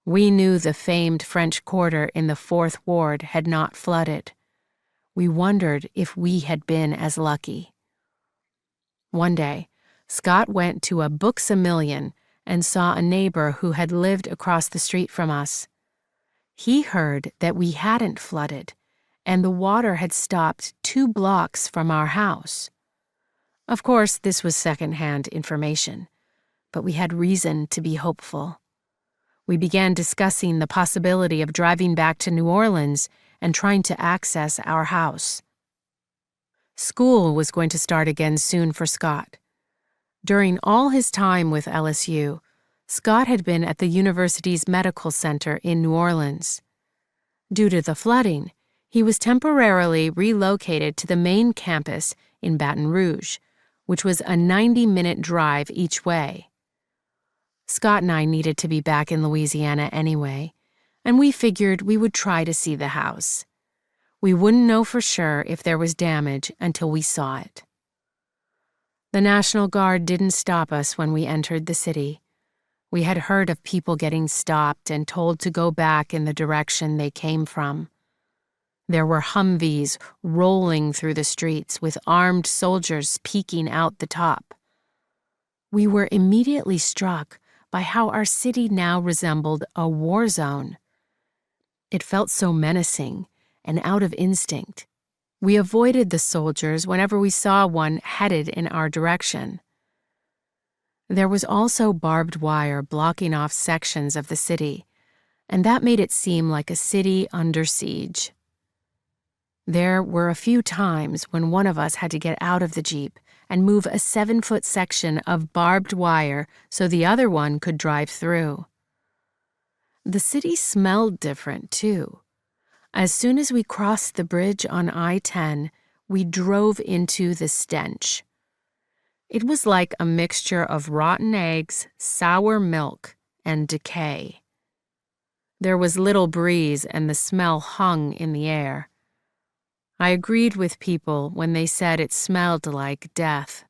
We knew the famed French Quarter in the 4th Ward had not flooded. We wondered if we had been as lucky. One day, Scott went to a Books-A-Million and saw a neighbor who had lived across the street from us. He heard that we hadn't flooded, and the water had stopped 2 blocks from our house. Of course, this was second-hand information, but we had reason to be hopeful. We began discussing the possibility of driving back to New Orleans and trying to access our house. School was going to start again soon for Scott. During all his time with LSU, Scott had been at the university's medical center in New Orleans. Due to the flooding, he was temporarily relocated to the main campus in Baton Rouge, which was a 90-minute drive each way. Scott and I needed to be back in Louisiana anyway, and we figured we would try to see the house. We wouldn't know for sure if there was damage until we saw it. The National Guard didn't stop us when we entered the city. We had heard of people getting stopped and told to go back in the direction they came from. There were Humvees rolling through the streets with armed soldiers peeking out the top. We were immediately struck by how our city now resembled a war zone. It felt so menacing and out of instinct. We avoided the soldiers whenever we saw one headed in our direction. There was also barbed wire blocking off sections of the city, and that made it seem like a city under siege. There were a few times when one of us had to get out of the Jeep and move a 7-foot section of barbed wire so the other one could drive through. The city smelled different, too. As soon as we crossed the bridge on I-10, we drove into the stench. It was like a mixture of rotten eggs, sour milk, and decay. There was little breeze and the smell hung in the air. I agreed with people when they said it smelled like death.